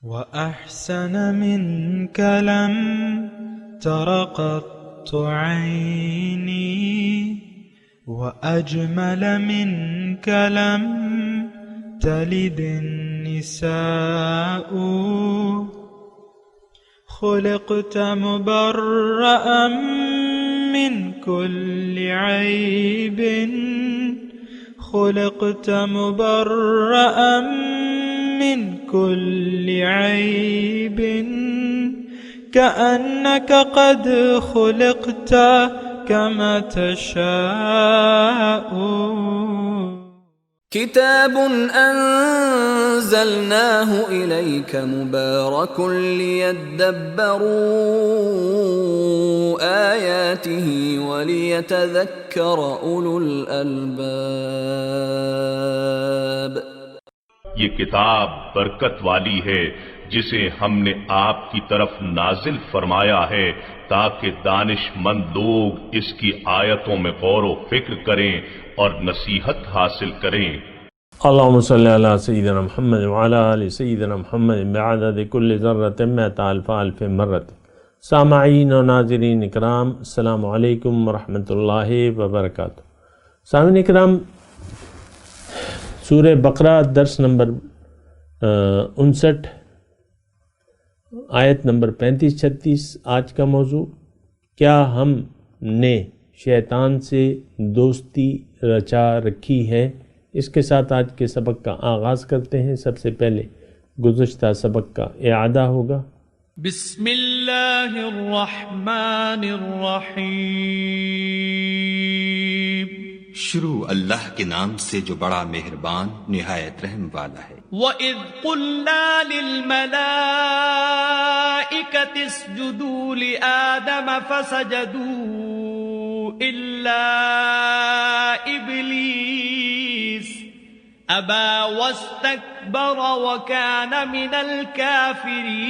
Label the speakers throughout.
Speaker 1: وأحسن منك لم تر قط عيني وأجمل منك لم تلد النساء خلقت مبرأ من كل عيب خلقت مبرأ من كل عيب كأنك قد خلقت كما تشاء
Speaker 2: كتاب أنزلناه إليك مبارك ليدبروا آياته وليتذكر أولو الألباب.
Speaker 3: یہ کتاب برکت والی ہے جسے ہم نے آپ کی طرف نازل فرمایا ہے تاکہ دانش مند لوگ اس کی آیتوں میں غور و فکر کریں اور نصیحت حاصل کریں.
Speaker 4: اللہم صلی علی سیدنا محمد وعلی آل سیدنا محمد بعدد کل ذرۃ مئۃ الف الف مرۃ. سامعین و ناظرین اکرام، السلام علیکم ورحمۃ اللہ وبرکاتہ. سامعین اکرام، سورہ بقرہ درس نمبر 59 آیت نمبر 35-36 آج کا موضوع. کیا ہم نے شیطان سے دوستی رچا رکھی ہے؟ اس کے ساتھ آج کے سبق کا آغاز کرتے ہیں. سب سے پہلے گزشتہ سبق کا اعادہ ہوگا.
Speaker 1: بسم اللہ الرحمن الرحیم.
Speaker 5: شروع اللہ کے نام سے جو بڑا مہربان نہایت رحم والا ہے.
Speaker 1: وَإِذْ قُلْنَا لِلْمَلَائِكَةِ اسْجُدُوا لِآدَمَ فَسَجَدُوا إِلَّا إِبْلِيسَ أَبَى وَاسْتَكْبَرَ وَكَانَ مِنَ الْكَافِرِينَ.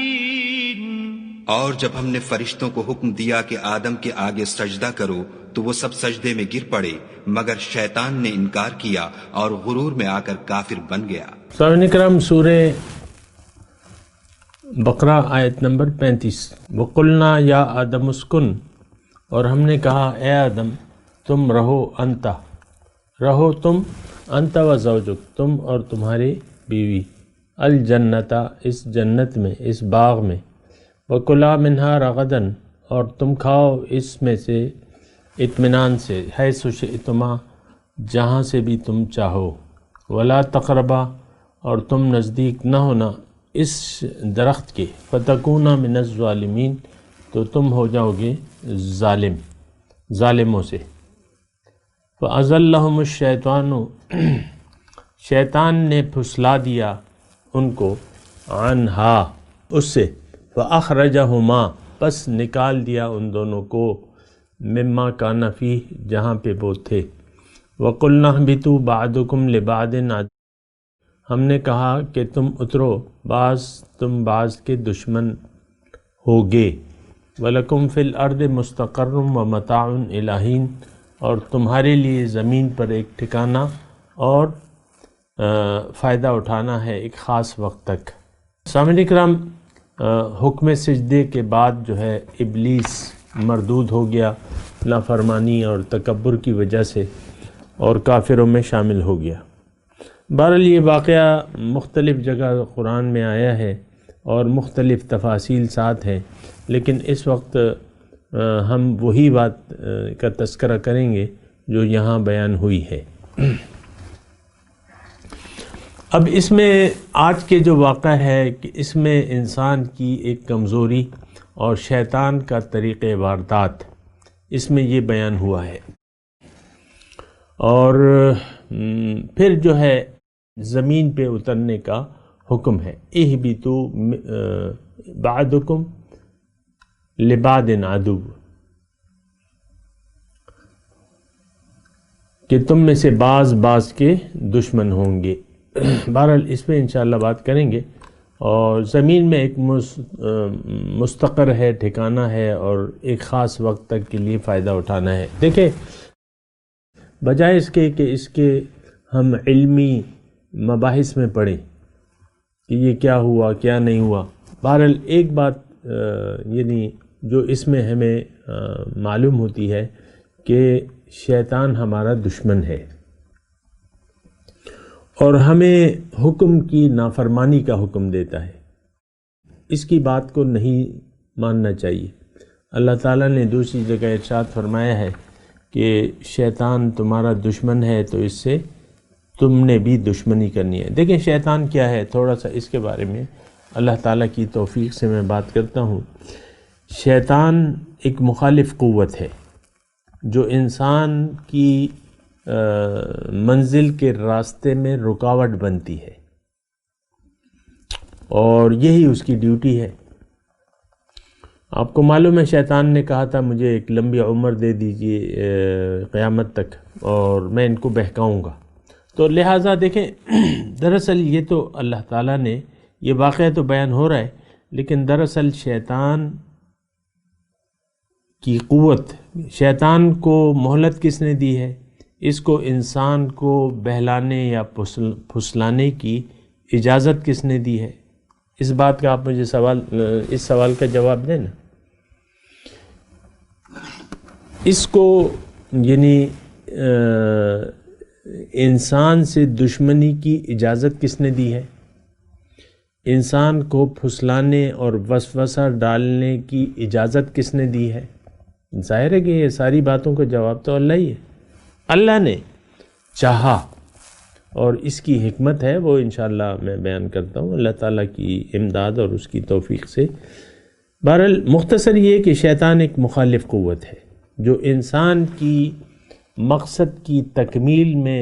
Speaker 5: اور جب ہم نے فرشتوں کو حکم دیا کہ آدم کے آگے سجدہ کرو تو وہ سب سجدے میں گر پڑے مگر شیطان نے انکار کیا اور غرور میں آ کر کافر بن گیا.
Speaker 4: سامعین کرام، سورہ بقرہ آیت نمبر 35. وَقُلْنَا يَا آدَمُ اسْكُنْ، اور ہم نے کہا اے آدم تم رہو، رہو تم، انت و زوجک، تم اور تمہاری بیوی، الجنت، اس جنت میں، اس باغ میں، وَكُلَا مِنْهَا رَغَدًا، اور تم کھاؤ اس میں سے اطمینان سے، حیث شئتما، جہاں سے بھی تم چاہو، وَلَا تَقْرَبَا، اور تم نزدیک نہ ہونا اس درخت کے، فَتَكُونَا مِنَ الظَّالِمِينَ، تو تم ہو جاؤ گے ظالموں سے. فَأَزَلَّهُمُ الشَّيْطَانُ، شیطان نے پھسلا دیا ان کو، عنہا، اس سے، فَأَخْرَجَهُمَا، پس نکال دیا ان دونوں کو، مما کان فیہ، جہاں پہ وہ تھے. وَقُلْنَا اهْبِطُوا بَعْضُكُمْ لِبَعْضٍ عَدُوٌّ، ہم نے کہا کہ تم اترو، تم بعض کے دشمن ہوگے. وَلَكُمْ فِي الْأَرْضِ مُسْتَقَرٌّ وَمَتَاعٌ إِلَىٰ حِینٍ، اور تمہارے لیے زمین پر ایک ٹھکانہ اور فائدہ اٹھانا ہے ایک خاص وقت تک. سامعین اکرام، حکم سجدے کے بعد جو ہے ابلیس مردود ہو گیا نافرمانی اور تکبر کی وجہ سے، اور کافروں میں شامل ہو گیا. بہرحال یہ واقعہ مختلف جگہ قرآن میں آیا ہے اور مختلف تفاصیل ساتھ ہیں، لیکن اس وقت ہم وہی بات کا تذکرہ کریں گے جو یہاں بیان ہوئی ہے. اب اس میں آج کے جو واقعہ ہے کہ اس میں انسان کی ایک کمزوری اور شیطان کا طریقہ واردات اس میں یہ بیان ہوا ہے. اور پھر جو ہے زمین پہ اترنے کا حکم ہے. اہبطوا بعضکم لبعض عدو، کہ تم میں سے بعض کے دشمن ہوں گے. بہرحال اس پہ انشاءاللہ بات کریں گے. اور زمین میں ایک مستقر ہے، ٹھکانہ ہے، اور ایک خاص وقت تک کے لیے فائدہ اٹھانا ہے. دیکھیں، بجائے اس کے کہ اس کے ہم علمی مباحث میں پڑھیں کہ یہ کیا ہوا کیا نہیں ہوا۔ بہرحال ایک بات یعنی جو اس میں ہمیں معلوم ہوتی ہے کہ شیطان ہمارا دشمن ہے اور ہمیں حکم کی نافرمانی کا حکم دیتا ہے، اس کی بات کو نہیں ماننا چاہیے۔ اللہ تعالیٰ نے دوسری جگہ ارشاد فرمایا ہے کہ شیطان تمہارا دشمن ہے تو اس سے تم نے بھی دشمنی کرنی ہے۔ دیکھیں شیطان کیا ہے، تھوڑا سا اس کے بارے میں اللہ تعالیٰ کی توفیق سے میں بات کرتا ہوں۔ شیطان ایک مخالف قوت ہے جو انسان کی منزل کے راستے میں رکاوٹ بنتی ہے، اور یہی اس کی ڈیوٹی ہے۔ آپ کو معلوم ہے شیطان نے کہا تھا مجھے ایک لمبی عمر دے دیجئے قیامت تک اور میں ان کو بہکاؤں گا، تو لہٰذا دیکھیں دراصل یہ تو اللہ تعالیٰ نے یہ واقعہ تو بیان ہو رہا ہے، لیکن دراصل شیطان کی قوت، شیطان کو مہلت کس نے دی ہے؟ اس کو انسان کو بہلانے یا پھسلانے کی اجازت کس نے دی ہے؟ اس بات کا آپ مجھے اس سوال کا جواب دیں نا۔ اس کو یعنی انسان سے دشمنی کی اجازت کس نے دی ہے؟ انسان کو پھسلانے اور وسوسہ ڈالنے کی اجازت کس نے دی ہے؟ ظاہر ہے کہ یہ ساری باتوں کا جواب تو اللہ ہی ہے۔ اللہ نے چاہا اور اس کی حکمت ہے وہ انشاءاللہ میں بیان کرتا ہوں اللہ تعالیٰ کی امداد اور اس کی توفیق سے۔ بہرحال مختصر یہ کہ شیطان ایک مخالف قوت ہے جو انسان کی مقصد کی تکمیل میں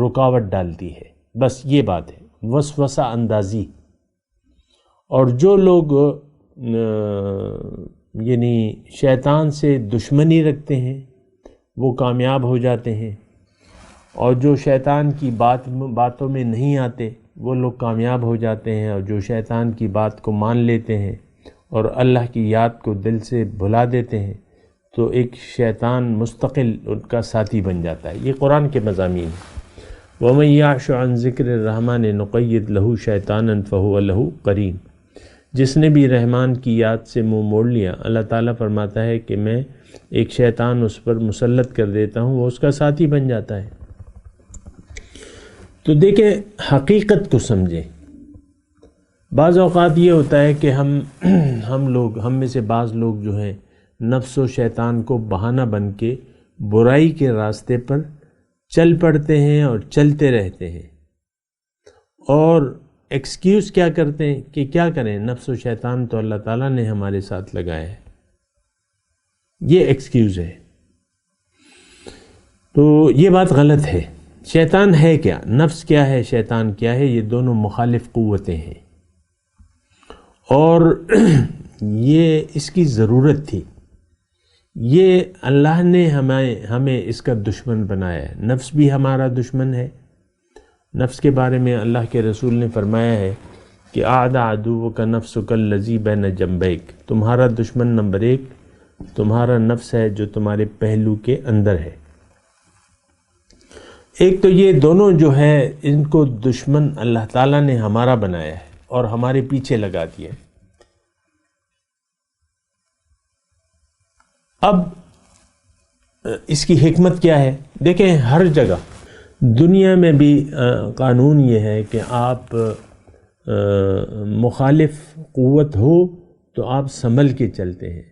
Speaker 4: رکاوٹ ڈالتی ہے، بس یہ بات ہے، وسوسہ اندازی۔ اور جو لوگ یعنی شیطان سے دشمنی رکھتے ہیں وہ کامیاب ہو جاتے ہیں، اور جو شیطان کی باتوں میں نہیں آتے وہ لوگ کامیاب ہو جاتے ہیں، اور جو شیطان کی بات کو مان لیتے ہیں اور اللہ کی یاد کو دل سے بھلا دیتے ہیں تو ایک شیطان مستقل ان کا ساتھی بن جاتا ہے۔ یہ قرآن کے مضامین ہیں۔ وَمَن يَعْشُ عَن ذِكْرِ الرَّحْمَنِ نُقَيِّضْ لَهُ شَيْطَانًا فَهُوَ لَهُ قَرِينٌ۔ جس نے بھی رحمان کی یاد سے منہ موڑ لیا، اللہ تعالیٰ فرماتا ہے کہ میں ایک شیطان اس پر مسلط کر دیتا ہوں، وہ اس کا ساتھی بن جاتا ہے۔ تو دیکھیں حقیقت کو سمجھیں۔ بعض اوقات یہ ہوتا ہے کہ ہم میں سے بعض لوگ جو ہیں نفس و شیطان کو بہانہ بن کے برائی کے راستے پر چل پڑتے ہیں اور چلتے رہتے ہیں، اور ایکسکیوز کیا کرتے ہیں کہ کیا کریں، نفس و شیطان تو اللہ تعالیٰ نے ہمارے ساتھ لگایا ہے، یہ ایکسکیوز ہے۔ تو یہ بات غلط ہے۔ شیطان ہے کیا، نفس کیا ہے، شیطان کیا ہے، یہ دونوں مخالف قوتیں ہیں، اور یہ اس کی ضرورت تھی۔ یہ اللہ نے ہمیں اس کا دشمن بنایا ہے۔ نفس بھی ہمارا دشمن ہے۔ نفس کے بارے میں اللہ کے رسول نے فرمایا ہے کہ اعدى عدوک نفسک الذی بین جنبیک، تمہارا دشمن نمبر 1 تمہارا نفس ہے جو تمہارے پہلو کے اندر ہے۔ ایک تو یہ دونوں جو ہے ان کو دشمن اللہ تعالیٰ نے ہمارا بنایا ہے اور ہمارے پیچھے لگا دیا ہے۔ اب اس کی حکمت کیا ہے؟ دیکھیں ہر جگہ دنیا میں بھی قانون یہ ہے کہ آپ مخالف قوت ہو تو آپ سنبھل کے چلتے ہیں۔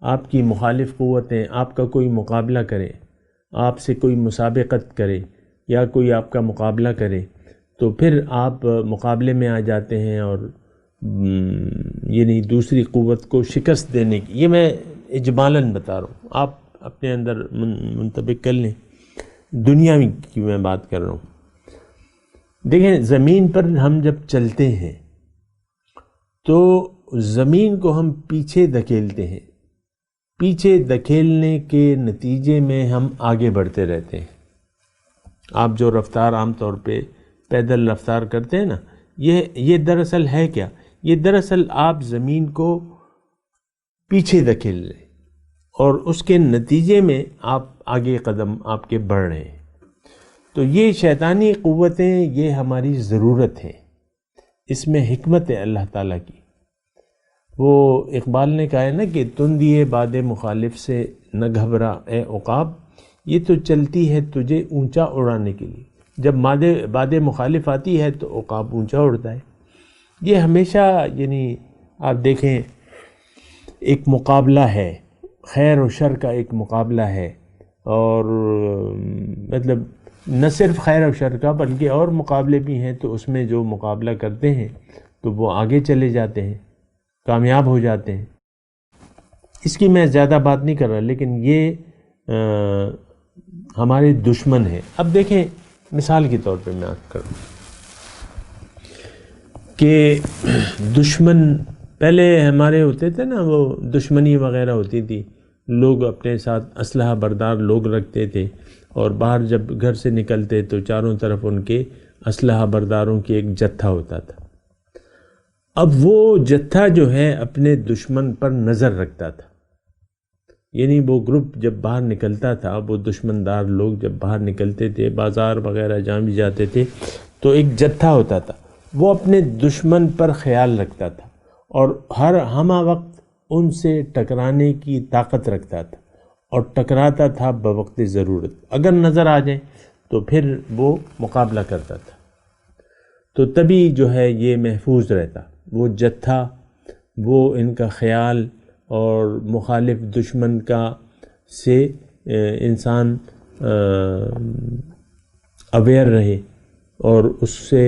Speaker 4: آپ کی مخالف قوتیں آپ کا کوئی مقابلہ کرے، آپ سے کوئی مسابقت کرے یا کوئی آپ کا مقابلہ کرے تو پھر آپ مقابلے میں آ جاتے ہیں، اور یعنی دوسری قوت کو شکست دینے کی، یہ میں اجمالاً بتا رہا ہوں، آپ اپنے اندر منطبق کر لیں، دنیا کی میں بات کر رہا ہوں۔ دیکھیں زمین پر ہم جب چلتے ہیں تو زمین کو ہم پیچھے دھکیلتے ہیں، پیچھے دھکیلنے کے نتیجے میں ہم آگے بڑھتے رہتے ہیں۔ آپ جو رفتار عام طور پہ پیدل رفتار کرتے ہیں نا، یہ دراصل ہے کیا؟ یہ دراصل آپ زمین کو پیچھے دھکیل رہے اور اس کے نتیجے میں آپ آگے قدم آپ کے بڑھ رہے ہیں۔ تو یہ شیطانی قوتیں یہ ہماری ضرورت ہیں، اس میں حکمت ہے اللہ تعالیٰ کی۔ وہ اقبال نے کہا ہے نا کہ تندیے باد مخالف سے نہ گھبرا اے عقاب، یہ تو چلتی ہے تجھے اونچا اڑانے کے لیے۔ جب باد مخالف آتی ہے تو عقاب اونچا اڑتا ہے۔ یہ ہمیشہ یعنی آپ دیکھیں ایک مقابلہ ہے، خیر و شر کا ایک مقابلہ ہے، اور مطلب نہ صرف خیر و شر کا بلکہ اور مقابلے بھی ہیں، تو اس میں جو مقابلہ کرتے ہیں تو وہ آگے چلے جاتے ہیں، کامیاب ہو جاتے ہیں۔ اس کی میں زیادہ بات نہیں کر رہا، لیکن یہ ہمارے دشمن ہیں۔ اب دیکھیں مثال کے طور پہ میں آپ کروں کہ دشمن پہلے ہمارے ہوتے تھے نا، وہ دشمنی وغیرہ ہوتی تھی، لوگ اپنے ساتھ اسلحہ بردار لوگ رکھتے تھے، اور باہر جب گھر سے نکلتے تو چاروں طرف ان کے اسلحہ برداروں کی ایک جتھا ہوتا تھا۔ اب وہ جتھا جو ہے اپنے دشمن پر نظر رکھتا تھا، یعنی وہ گروپ جب باہر نکلتا تھا، وہ دشمندار لوگ جب باہر نکلتے تھے بازار وغیرہ جہاں بھی جاتے تھے، تو ایک جتھا ہوتا تھا، وہ اپنے دشمن پر خیال رکھتا تھا اور ہر ہمہ وقت ان سے ٹکرانے کی طاقت رکھتا تھا، اور ٹکراتا تھا بوقت ضرورت، اگر نظر آ جائے تو پھر وہ مقابلہ کرتا تھا، تو تبھی جو ہے یہ محفوظ رہتا وہ جتھا، وہ ان کا خیال، اور مخالف دشمن کا سے انسان اویئر رہے اور اس سے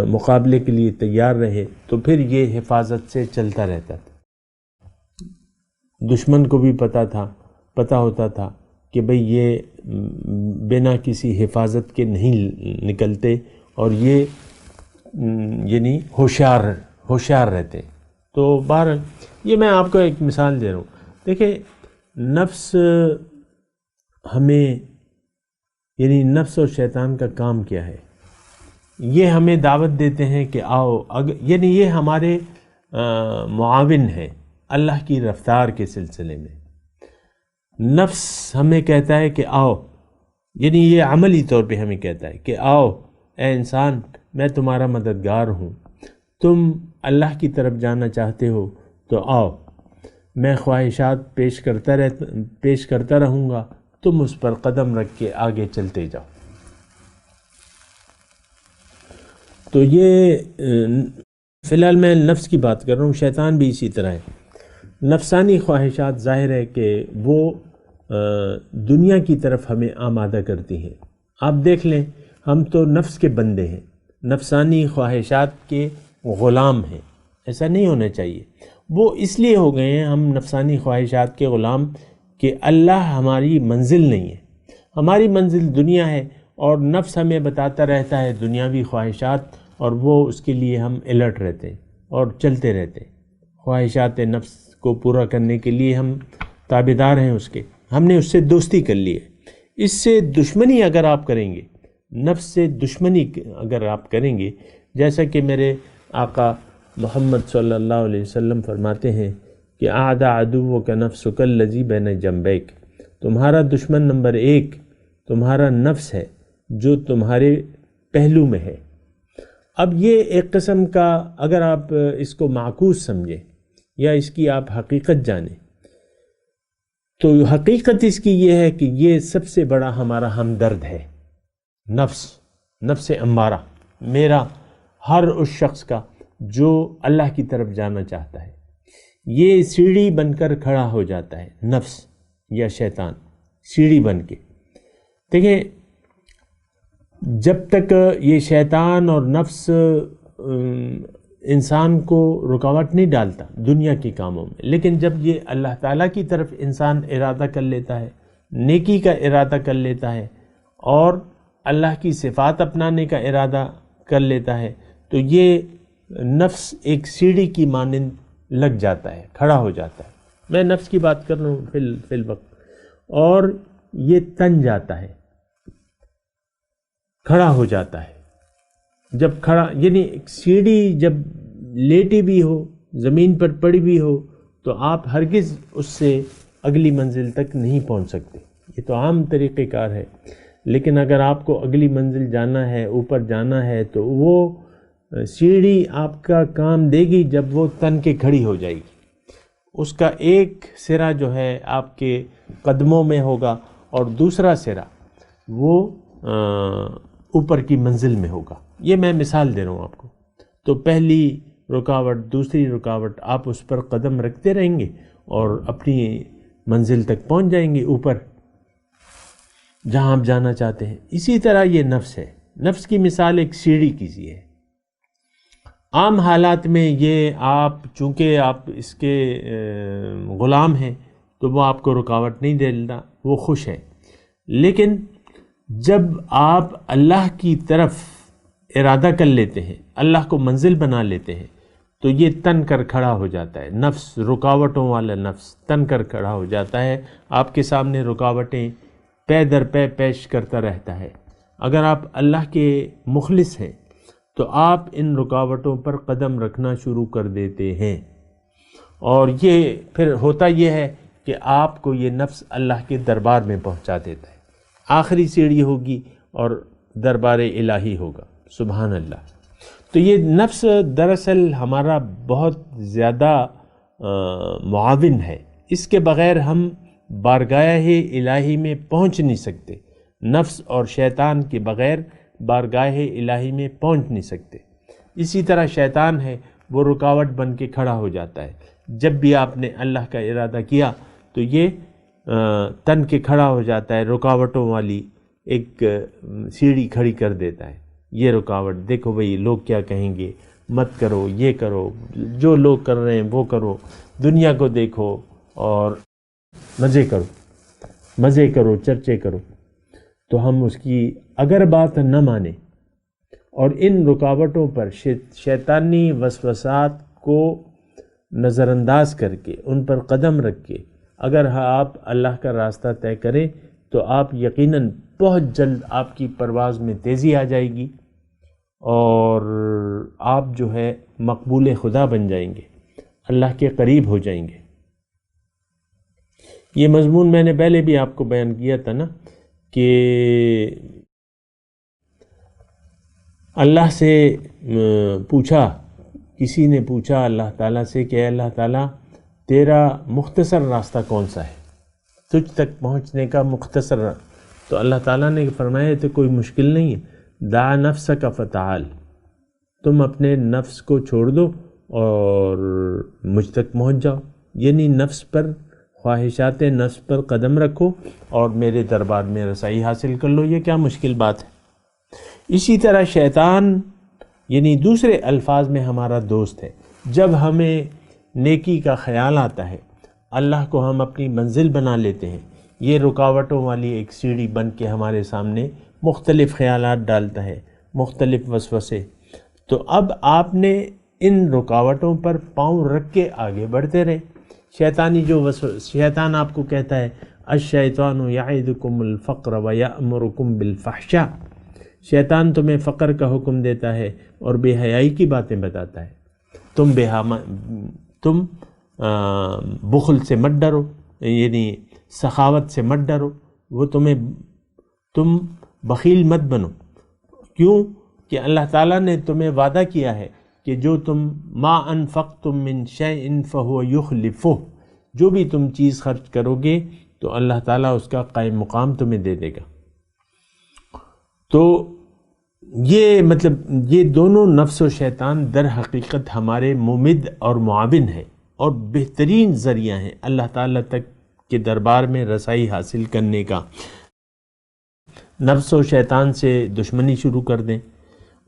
Speaker 4: مقابلے کے لیے تیار رہے، تو پھر یہ حفاظت سے چلتا رہتا تھا۔ دشمن کو بھی پتہ ہوتا تھا کہ بھئی یہ بنا کسی حفاظت کے نہیں نکلتے، اور یہ یعنی ہوشیار رہتے۔ تو بہرحال یہ میں آپ کو ایک مثال دے رہا ہوں۔ دیکھیں نفس ہمیں، یعنی نفس اور شیطان کا کام کیا ہے؟ یہ ہمیں دعوت دیتے ہیں کہ آؤ، یعنی یہ ہمارے معاون ہیں اللہ کی رفتار کے سلسلے میں۔ نفس ہمیں کہتا ہے کہ آؤ، یعنی یہ عملی طور پہ ہمیں کہتا ہے کہ آؤ اے انسان، میں تمہارا مددگار ہوں، تم اللہ کی طرف جانا چاہتے ہو تو آؤ، میں خواہشات پیش کرتا رہوں گا، تم اس پر قدم رکھ کے آگے چلتے جاؤ۔ تو یہ فی الحال میں نفس کی بات کر رہا ہوں، شیطان بھی اسی طرح ہے۔ نفسانی خواہشات ظاہر ہے کہ وہ دنیا کی طرف ہمیں آمادہ کرتی ہیں۔ آپ دیکھ لیں، ہم تو نفس کے بندے ہیں، نفسانی خواہشات کے غلام ہیں۔ ایسا نہیں ہونا چاہیے۔ وہ اس لیے ہو گئے ہیں ہم نفسانی خواہشات کے غلام کہ اللہ ہماری منزل نہیں ہے، ہماری منزل دنیا ہے، اور نفس ہمیں بتاتا رہتا ہے دنیاوی خواہشات، اور وہ اس کے لیے ہم الرٹ رہتے ہیں اور چلتے رہتے ہیں۔ خواہشات نفس کو پورا کرنے کے لیے ہم تابعدار ہیں اس کے، ہم نے اس سے دوستی کر لی ہے۔ اس سے دشمنی اگر آپ کریں گے، نفس سے دشمنی اگر آپ کریں گے، جیسا کہ میرے آقا محمد صلی اللہ علیہ وسلم فرماتے ہیں کہ اعداء عدو کا نفسک الذی بین جنبیک، تمہارا دشمن نمبر 1 تمہارا نفس ہے جو تمہارے پہلو میں ہے۔ اب یہ ایک قسم کا، اگر آپ اس کو معکوس سمجھیں یا اس کی آپ حقیقت جانیں، تو حقیقت اس کی یہ ہے کہ یہ سب سے بڑا ہمارا ہمدرد ہے، نفس امارہ، میرا ہر اس شخص کا جو اللہ کی طرف جانا چاہتا ہے۔ یہ سیڑھی بن کر کھڑا ہو جاتا ہے، نفس یا شیطان سیڑھی بن کے۔ دیکھیں جب تک یہ شیطان اور نفس انسان کو رکاوٹ نہیں ڈالتا دنیا کے کاموں میں، لیکن جب یہ اللہ تعالیٰ کی طرف انسان ارادہ کر لیتا ہے، نیکی کا ارادہ کر لیتا ہے، اور اللہ کی صفات اپنانے کا ارادہ کر لیتا ہے، تو یہ نفس ایک سیڑھی کی مانند لگ جاتا ہے، کھڑا ہو جاتا ہے۔ میں نفس کی بات کر رہا ہوں فی الوقت، اور یہ تن جاتا ہے، کھڑا ہو جاتا ہے۔ جب کھڑا، یعنی سیڑھی جب لیٹی بھی ہو، زمین پر پڑی بھی ہو، تو آپ ہرگز اس سے اگلی منزل تک نہیں پہنچ سکتے۔ یہ تو عام طریقہ کار ہے، لیکن اگر آپ کو اگلی منزل جانا ہے، اوپر جانا ہے، تو وہ سیڑھی آپ کا کام دے گی جب وہ تن کے کھڑی ہو جائے گی، اس کا ایک سرا جو ہے آپ کے قدموں میں ہوگا اور دوسرا سرا وہ اوپر کی منزل میں ہوگا۔ یہ میں مثال دے رہا ہوں آپ کو۔ تو پہلی رکاوٹ، دوسری رکاوٹ، آپ اس پر قدم رکھتے رہیں گے اور اپنی منزل تک پہنچ جائیں گے، اوپر جہاں آپ جانا چاہتے ہیں۔ اسی طرح یہ نفس ہے، نفس کی مثال ایک سیڑھی کیجیے۔ عام حالات میں یہ آپ چونکہ آپ اس کے غلام ہیں تو وہ آپ کو رکاوٹ نہیں دیتا، وہ خوش ہے۔ لیکن جب آپ اللہ کی طرف ارادہ کر لیتے ہیں، اللہ کو منزل بنا لیتے ہیں، تو یہ تن کر کھڑا ہو جاتا ہے۔ نفس، رکاوٹوں والا نفس تن کر کھڑا ہو جاتا ہے، آپ کے سامنے رکاوٹیں پے در پے پیش کرتا رہتا ہے۔ اگر آپ اللہ کے مخلص ہیں تو آپ ان رکاوٹوں پر قدم رکھنا شروع کر دیتے ہیں، اور یہ پھر ہوتا یہ ہے کہ آپ کو یہ نفس اللہ کے دربار میں پہنچا دیتا ہے۔ آخری سیڑھی ہوگی اور دربار الہی ہوگا، سبحان اللہ۔ تو یہ نفس دراصل ہمارا بہت زیادہ معاون ہے، اس کے بغیر ہم بارگاہ الہی میں پہنچ نہیں سکتے۔ نفس اور شیطان کے بغیر بارگاہ الہی میں پہنچ نہیں سکتے۔ اسی طرح شیطان ہے، وہ رکاوٹ بن کے کھڑا ہو جاتا ہے۔ جب بھی آپ نے اللہ کا ارادہ کیا تو یہ تن کے کھڑا ہو جاتا ہے، رکاوٹوں والی ایک سیڑھی کھڑی کر دیتا ہے۔ یہ رکاوٹ، دیکھو بھئی لوگ کیا کہیں گے، مت کرو، یہ کرو، جو لوگ کر رہے ہیں وہ کرو، دنیا کو دیکھو اور مزے کرو، چرچے کرو۔ تو ہم اس کی اگر بات نہ مانیں اور ان رکاوٹوں پر شیطانی وسوسات کو نظر انداز کر کے ان پر قدم رکھ کے اگر آپ اللہ کا راستہ طے کریں تو آپ یقیناً بہت جلد آپ کی پرواز میں تیزی آ جائے گی اور آپ جو ہے مقبول خدا بن جائیں گے، اللہ کے قریب ہو جائیں گے۔ یہ مضمون میں نے پہلے بھی آپ کو بیان کیا تھا نا کہ اللہ سے پوچھا، کسی نے پوچھا اللہ تعالیٰ سے کہ اے اللہ تعالیٰ تیرا مختصر راستہ کون سا ہے، تجھ تک پہنچنے کا مختصر؟ تو اللہ تعالیٰ نے فرمایا تو کوئی مشکل نہیں ہے، دع نفسک فتعال، تم اپنے نفس کو چھوڑ دو اور مجھ تک پہنچ جاؤ، یعنی نفس پر، خواہشات نفس پر قدم رکھو اور میرے دربار میں رسائی حاصل کر لو۔ یہ کیا مشکل بات ہے؟ اسی طرح شیطان یعنی دوسرے الفاظ میں ہمارا دوست ہے۔ جب ہمیں نیکی کا خیال آتا ہے، اللہ کو ہم اپنی منزل بنا لیتے ہیں، یہ رکاوٹوں والی ایک سیڑھی بن کے ہمارے سامنے مختلف خیالات ڈالتا ہے، مختلف وسوسے۔ تو اب آپ نے ان رکاوٹوں پر پاؤں رکھ کے آگے بڑھتے رہے۔ شیطانی شیطان آپ کو کہتا ہے الشیطان یعدکم الفقر ویأمرکم بالفحشاء، شیطان تمہیں فقر کا حکم دیتا ہے اور بے حیائی کی باتیں بتاتا ہے، تم بخل سے مت ڈرو، یعنی سخاوت سے مت ڈرو، وہ تم بخیل مت بنو۔ کیوں کہ اللہ تعالیٰ نے تمہیں وعدہ کیا ہے کہ جو تم ما انفقتم من شیء فہو یخلفہ، جو بھی تم چیز خرچ کرو گے تو اللہ تعالیٰ اس کا قائم مقام تمہیں دے دے گا۔ تو یہ یہ دونوں نفس و شیطان در حقیقت ہمارے ممد اور معاون ہیں اور بہترین ذریعہ ہیں اللہ تعالیٰ تک کے دربار میں رسائی حاصل کرنے کا۔ نفس و شیطان سے دشمنی شروع کر دیں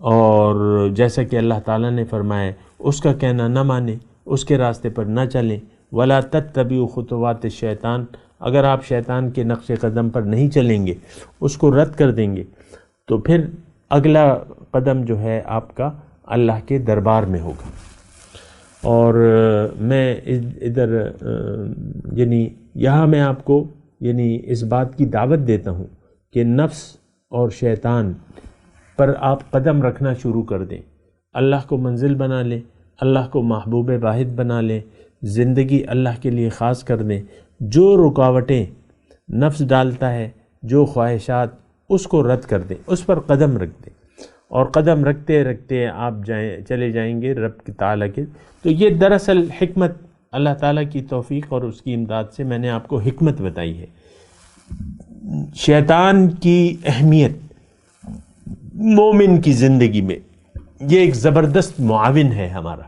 Speaker 4: اور جیسا کہ اللہ تعالیٰ نے فرمایا اس کا کہنا نہ مانیں، اس کے راستے پر نہ چلیں۔ وَلَا تَتَّبِعُوا خُطُوَاتِ الشَّيْطَانِ، اگر آپ شیطان کے نقش قدم پر نہیں چلیں گے، اس کو رد کر دیں گے، تو پھر اگلا قدم جو ہے آپ کا اللہ کے دربار میں ہوگا۔ اور میں ادھر یہاں میں آپ کو اس بات کی دعوت دیتا ہوں کہ نفس اور شیطان پر آپ قدم رکھنا شروع کر دیں، اللہ کو منزل بنا لیں، اللہ کو محبوب واحد بنا لیں، زندگی اللہ کے لیے خاص کر دیں۔ جو رکاوٹیں نفس ڈالتا ہے، جو خواہشات، اس کو رد کر دیں، اس پر قدم رکھ دیں اور قدم رکھتے رکھتے آپ چلے جائیں گے رب تعالیٰ کے. تو یہ دراصل حکمت اللہ تعالیٰ کی توفیق اور اس کی امداد سے میں نے آپ کو حکمت بتائی ہے. شیطان کی اہمیت مومن کی زندگی میں یہ ایک زبردست معاون ہے ہمارا.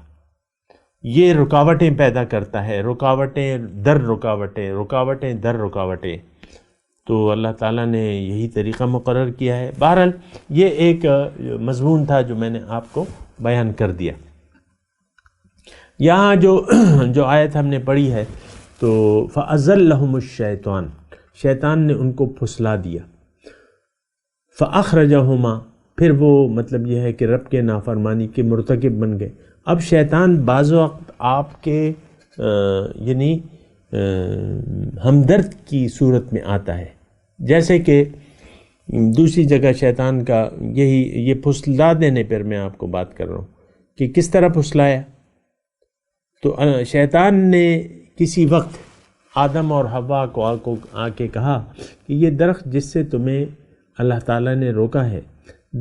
Speaker 4: یہ رکاوٹیں پیدا کرتا ہے، رکاوٹیں در رکاوٹیں، رکاوٹیں در رکاوٹیں. تو اللہ تعالیٰ نے یہی طریقہ مقرر کیا ہے. بہرحال یہ ایک مضمون تھا جو میں نے آپ کو بیان کر دیا. یہاں جو آیت ہم نے پڑھی ہے تو فَأَزَلَّهُمُ الشَّيْطَانُ، شیطان نے ان کو پھسلا دیا. فَأَخْرَجَهُمَا، پھر وہ مطلب یہ ہے کہ رب کے نافرمانی کے مرتکب بن گئے. اب شیطان بعض وقت آپ کے یعنی ہمدرد کی صورت میں آتا ہے. جیسے کہ دوسری جگہ شیطان کا یہ پھسلا دینے پر میں آپ کو بات کر رہا ہوں کہ کس طرح پھسلایا. تو شیطان نے کسی وقت آدم اور حوا کو آ کے کہا کہ یہ درخت جس سے تمہیں اللہ تعالیٰ نے روکا ہے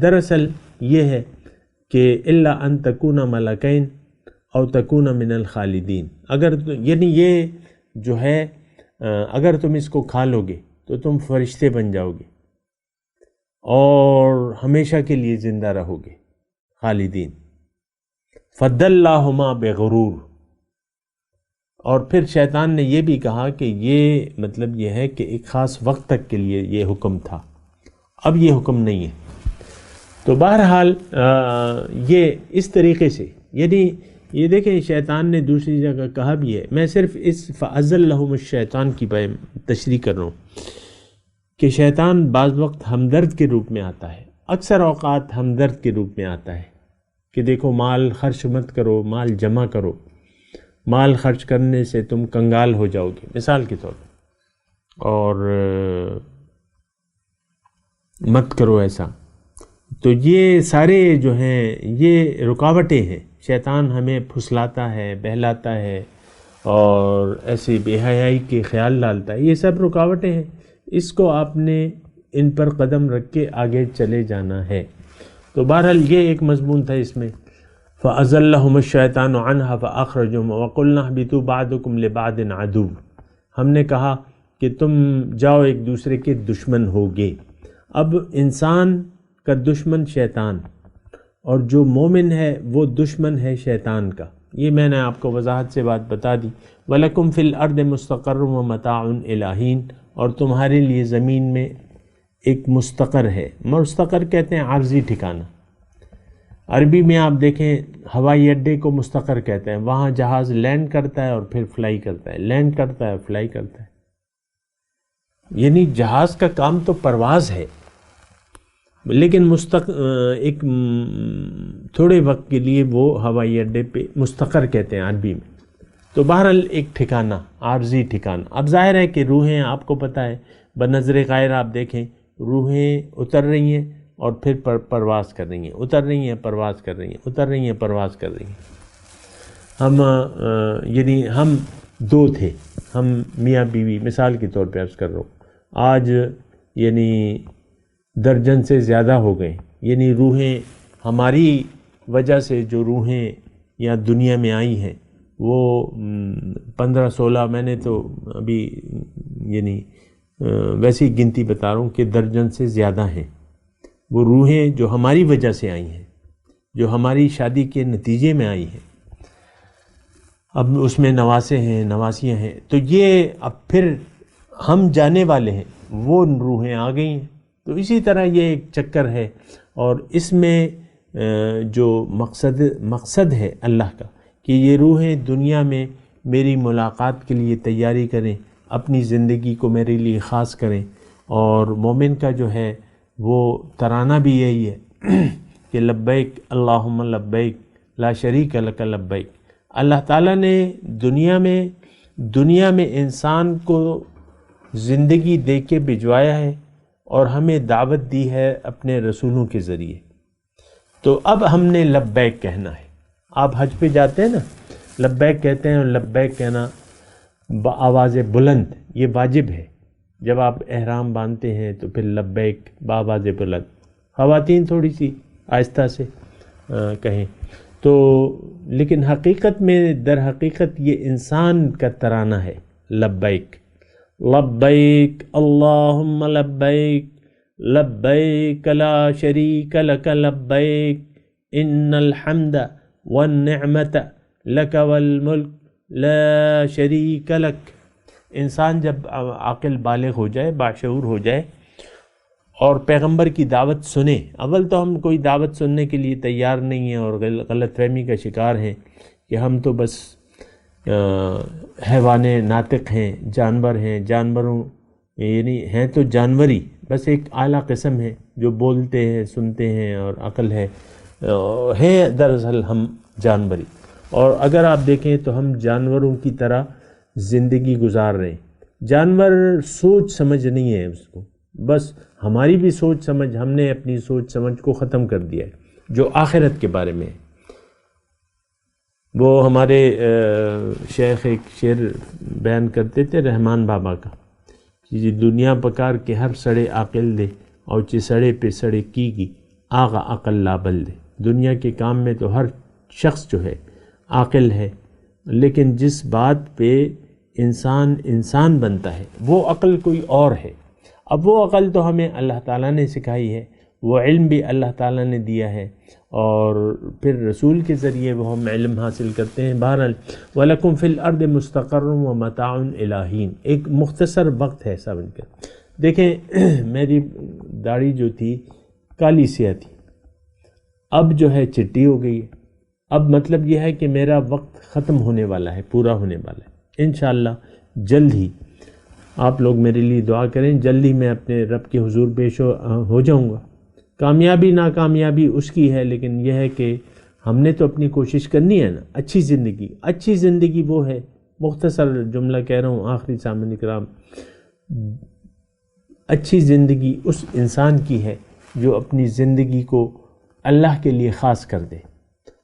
Speaker 4: دراصل یہ ہے کہ الا ان تکون ملکین او تکون من الخالدین، اگر یعنی یہ جو ہے اگر تم اس کو کھا لو گے تو تم فرشتے بن جاؤ گے اور ہمیشہ کے لیے زندہ رہو گے خالدین. فَدَلَّاهُمَا بِغُرُورٍ، اور پھر شیطان نے یہ بھی کہا کہ یہ مطلب یہ ہے کہ ایک خاص وقت تک کے لیے یہ حکم تھا، اب یہ حکم نہیں ہے. تو بہرحال یہ اس طریقے سے یعنی یہ دیکھیں شیطان نے دوسری جگہ کہا بھی ہے. میں صرف اس فَأَزَلَّهُمُ الشَّيْطَانِ کی تشریح کر رہا ہوں کہ شیطان بعض وقت ہمدرد کے روپ میں آتا ہے، اکثر اوقات ہمدرد کے روپ میں آتا ہے کہ دیکھو مال خرچ مت کرو، مال جمع کرو، مال خرچ کرنے سے تم کنگال ہو جاؤ گے مثال کے طور پر، اور مت کرو ایسا. تو یہ سارے جو ہیں یہ رکاوٹیں ہیں. شیطان ہمیں پھسلاتا ہے، بہلاتا ہے اور ایسی بے حیائی کے خیال ڈالتا ہے. یہ سب رکاوٹیں ہیں، اس کو آپ نے ان پر قدم رکھ کے آگے چلے جانا ہے. تو بہرحال یہ ایک مضمون تھا اس میں. فَأَزَلَّهُمُ الشَّيْطَانُ عَنْهَا فَأَخْرَجَهُمْ وَقُلْنَا اهْبِطُوا بَعْضُكُمْ لِبَعْضٍ عَدُوٌّ، ہم نے کہا کہ تم جاؤ ایک دوسرے کے دشمن ہوگے. اب انسان کا دشمن شیطان اور جو مومن ہے وہ دشمن ہے شیطان کا. یہ میں نے آپ کو وضاحت سے بات بتا دی. وَلَكُمْ فِي الْأَرْضِ مُسْتَقَرٌّ وَمَتَاعٌ إِلَىٰ حِينٍ، اور تمہارے لیے زمین میں ایک مستقر ہے. مستقر کہتے ہیں عارضی ٹھکانہ. عربی میں آپ دیکھیں ہوائی اڈے کو مستقر کہتے ہیں، وہاں جہاز لینڈ کرتا ہے اور پھر فلائی کرتا ہے، لینڈ کرتا ہے فلائی کرتا ہے. یعنی جہاز کا کام تو پرواز ہے، لیکن ایک تھوڑے وقت کے لیے وہ ہوائی اڈے پہ مستقر کہتے ہیں عربی میں. تو بہرحال ایک ٹھکانہ، عارضی ٹھکانہ. اب ظاہر ہے کہ روحیں آپ کو پتہ ہے بنظر غیر آپ دیکھیں روحیں اتر رہی ہیں اور پھر پرواز کر رہی ہیں، اتر رہی ہیں پرواز کر رہی ہیں، اتر رہی ہیں پرواز کر رہی ہیں. یعنی ہم دو تھے، ہم میاں بیوی مثال کے طور پہ عرض کر رہا ہوں، آج یعنی درجن سے زیادہ ہو گئے. یعنی روحیں ہماری وجہ سے جو روحیں یا دنیا میں آئی ہیں وہ 15-16 میں نے تو ابھی یعنی ویسی گنتی بتا رہا ہوں کہ درجن سے زیادہ ہیں وہ روحیں جو ہماری وجہ سے آئی ہیں، جو ہماری شادی کے نتیجے میں آئی ہیں. اب اس میں نواسے ہیں، نواسیاں ہیں. تو یہ اب پھر ہم جانے والے ہیں، وہ روحیں آ گئی ہیں. تو اسی طرح یہ ایک چکر ہے، اور اس میں جو مقصد ہے اللہ کا کہ یہ روحیں دنیا میں میری ملاقات کے لیے تیاری کریں، اپنی زندگی کو میرے لیے خاص کریں. اور مومن کا جو ہے وہ ترانہ بھی یہی ہے کہ لبیک اللہم لبیک لا شریک لک لبیک. اللہ تعالیٰ نے دنیا میں انسان کو زندگی دے کے بھجوایا ہے اور ہمیں دعوت دی ہے اپنے رسولوں کے ذریعے. تو اب ہم نے لبیک کہنا ہے. آپ حج پہ جاتے ہیں نا، لبیک کہتے ہیں، اور لبیک کہنا بآواز بلند یہ واجب ہے. جب آپ احرام باندھتے ہیں تو پھر لبیک بآواز بلند. خواتین تھوڑی سی آہستہ سے کہیں تو، لیکن حقیقت میں در حقیقت یہ انسان کا ترانہ ہے، لبیک لبیک اللہم لبیک لبیک لا شریک لک لبیک ان الحمد والنعمت لک والملک لا شریک لک۔ انسان جب عاقل بالغ ہو جائے، باشعور ہو جائے اور پیغمبر کی دعوت سنے، اول تو ہم کوئی دعوت سننے کے لیے تیار نہیں ہیں اور غلط فہمی کا شکار ہیں کہ ہم تو بس حیوان ناطق ہیں، جانور ہیں، جانوروں یعنی ہیں تو جانوری، بس ایک اعلیٰ قسم ہے جو بولتے ہیں، سنتے ہیں اور عقل ہے دراصل ہم جانوری۔ اور اگر آپ دیکھیں تو ہم جانوروں کی طرح زندگی گزار رہے ہیں۔ جانور سوچ سمجھ نہیں ہے اس کو، بس ہماری بھی سوچ سمجھ، ہم نے اپنی سوچ سمجھ کو ختم کر دیا ہے جو آخرت کے بارے میں ہے۔ وہ ہمارے شیخ ایک شعر بیان کرتے تھے رحمان بابا کا کہ دنیا پکار کے ہر سڑے عاقل دے اور سڑے پہ سڑے کی آغا عقل لابل دے۔ دنیا کے کام میں تو ہر شخص جو ہے عاقل ہے، لیکن جس بات پہ انسان بنتا ہے وہ عقل کوئی اور ہے۔ اب وہ عقل تو ہمیں اللہ تعالیٰ نے سکھائی ہے، وہ علم بھی اللہ تعالیٰ نے دیا ہے اور پھر رسول کے ذریعے وہ ہم علم حاصل کرتے ہیں۔ بہرحال وَلَكُمْ فِي الْأَرْضِ مُسْتَقَرٌّ وَمَتَاعٌ إِلَىٰ حِينٍ، ایک مختصر وقت ہے سمجھ کر دیکھیں۔ میری داڑھی جو تھی کالی سیاہ تھی، اب جو ہے چٹی ہو گئی ہے۔ اب مطلب یہ ہے کہ میرا وقت ختم ہونے والا ہے، پورا ہونے والا ہے انشاءاللہ۔ جلد ہی آپ لوگ میرے لیے دعا کریں، جلد ہی میں اپنے رب کے حضور پیش ہو جاؤں گا۔ کامیابی ناکامیابی اس کی ہے، لیکن یہ ہے کہ ہم نے تو اپنی کوشش کرنی ہے نا۔ اچھی زندگی وہ ہے، مختصر جملہ کہہ رہا ہوں آخری سامعین کرام، اچھی زندگی اس انسان کی ہے جو اپنی زندگی کو اللہ کے لیے خاص کر دے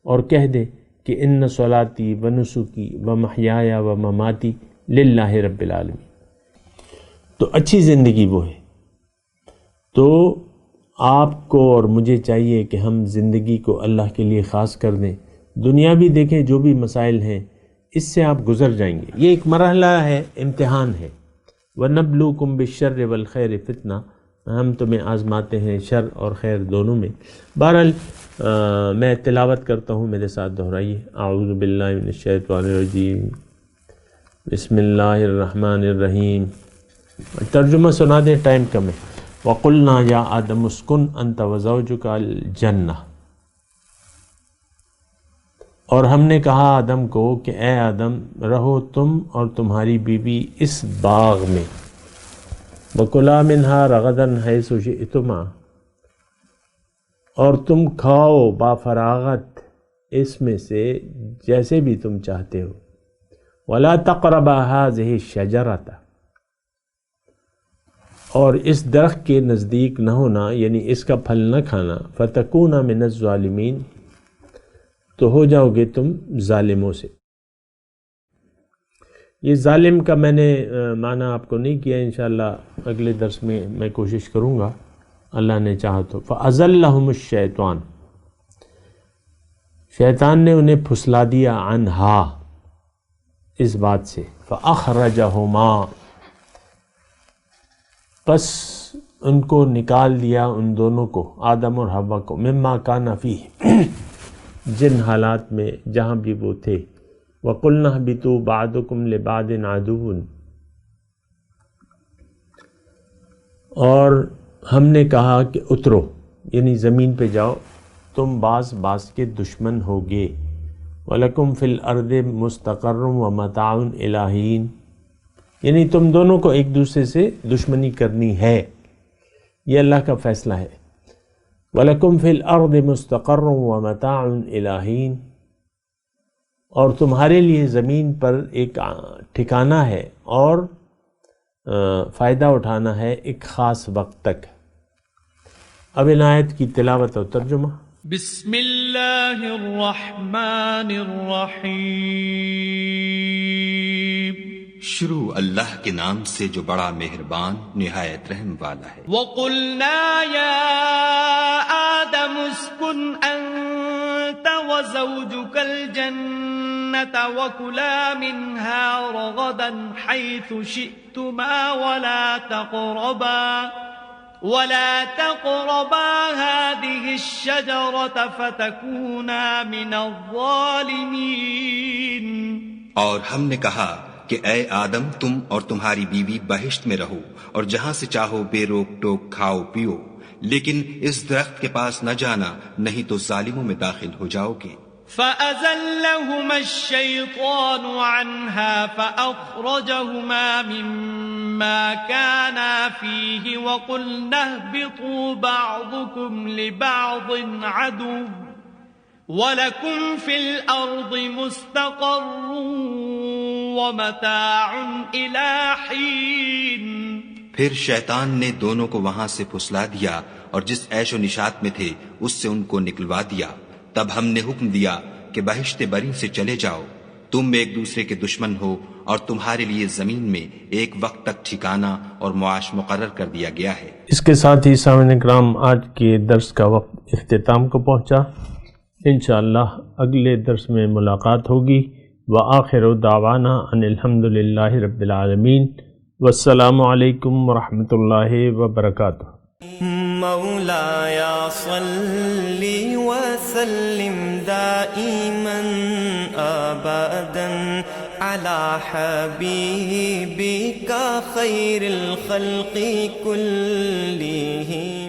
Speaker 4: اور کہہ دے کہ ان صلاتی و نسکی و محیایا و مماتی للہ رب العالمین۔ تو اچھی زندگی وہ ہے۔ تو آپ کو اور مجھے چاہیے کہ ہم زندگی کو اللہ کے لیے خاص کر دیں۔ دنیا بھی دیکھیں، جو بھی مسائل ہیں اس سے آپ گزر جائیں گے، یہ ایک مرحلہ ہے، امتحان ہے۔ وَنَبْلُوكُمْ بِالشَّرِّ وَالْخَيْرِ فِتْنَةً، ہم تمہیں آزماتے ہیں شر اور خیر دونوں میں۔ بہرحال میں تلاوت کرتا ہوں، میرے ساتھ دہرائیے۔ اعوذ باللہ من الشیطان الرجیم، بسم اللہ الرحمن الرحیم۔ ترجمہ سنا دیں، ٹائم کم ہے۔ وَقُلْنَا يَا آدَمُ اسْكُنْ أَنْتَ وَزَوْجُكَ الْجَنَّةَ، اور ہم نے کہا آدم کو کہ اے آدم رہو تم اور تمہاری بیوی اس باغ میں، وَكُلَا مِنْهَا رَغَدًا حَيْثُ شِئْتُمَا، اور تم کھاؤ بافراغت اس میں سے جیسے بھی تم چاہتے ہو، وَلَا تَقْرَبَا هَٰذِهِ الشَّجَرَةَ، اور اس درخت کے نزدیک نہ ہونا، یعنی اس کا پھل نہ کھانا، فَتَكُونَ مِنَ الظَّالِمِينَ، تو ہو جاؤ گے تم ظالموں سے۔ یہ ظالم کا میں نے معنی آپ کو نہیں کیا، انشاءاللہ اگلے درس میں میں کوشش کروں گا اللہ نے چاہا تو۔ فَأَزَلَّهُمُ الشَّيْطَانُ، شیطان نے انہیں پھسلا دیا، عنہا، اس بات سے، فَأَخْرَجَهُمَا، پس ان کو نکال دیا، ان دونوں کو، آدم اور حوا کو، مما کان فیہ، جن حالات میں جہاں بھی وہ تھے، وَقُلْنَا اهْبِطُوا بَعْضُكُمْ لِبَعْضٍ عَدُوٌّ، اور ہم نے کہا کہ اترو، یعنی زمین پہ جاؤ، تم بعض کے دشمن ہوگے، وَلَكُمْ فِي الْأَرْضِ مُسْتَقَرٌّ وَمَتَاعٌ إِلَىٰ حِينٍ، یعنی تم دونوں کو ایک دوسرے سے دشمنی کرنی ہے، یہ اللہ کا فیصلہ ہے۔ وَلَكُمْ فِي الْأَرْضِ مُسْتَقَرٌّ وَمَتَاعٌ إِلَىٰ حِينٍ، اور تمہارے لیے زمین پر ایک ٹھکانہ ہے اور فائدہ اٹھانا ہے ایک خاص وقت تک۔ اب ان آیت کی تلاوت اور ترجمہ۔
Speaker 1: بسم اللہ الرحمن الرحیم،
Speaker 5: شروع اللہ کے نام سے جو بڑا مہربان نہایت رحم والا ہے۔
Speaker 1: وَقُلْنَا يَا آدم اسكن أنت وزوجك الجنة وكلا منها رغدا حيث شئتما ولا تقربا هذه الشجرة فتكونا من الظالمين.
Speaker 5: اور ہم نے کہا کہ اے آدم تم اور تمہاری بیوی بہشت میں رہو اور جہاں سے چاہو بے روک ٹوک کھاؤ پیو، لیکن اس درخت کے پاس نہ جانا نہیں تو ظالموں میں داخل ہو جاؤ گے.
Speaker 1: فأزلهما الشيطان عنها فأخرجهما مما كانا فيه وقلنا اهبطوا بعضكم لبعض عدو وَلَكُمْ فِي الْأَرْضِ مُسْتَقَرٌّ وَمَتَاعٌ إِلَىٰ حِينٍ.
Speaker 5: پھر شیطان نے دونوں کو وہاں سے پھسلا دیا اور جس عیش و نشاط میں تھے اس سے ان کو نکلوا دیا. تب ہم نے حکم دیا کہ بہشت بری سے چلے جاؤ، تم ایک دوسرے کے دشمن ہو اور تمہارے لیے زمین میں ایک وقت تک ٹھکانہ اور معاش مقرر کر دیا گیا ہے.
Speaker 4: اس کے ساتھ ہی سامعین کرام آج کے درس کا وقت اختتام کو پہنچا. انشاءاللہ اگلے درس میں ملاقات ہوگی. وآخر دعوانا ان الحمدللہ رب العالمین. والسلام علیکم ورحمۃ اللہ وبرکاتہ.
Speaker 6: مولایا صلی وسلم دائما ابدا علی حبیبک خیر الخلق کلہم.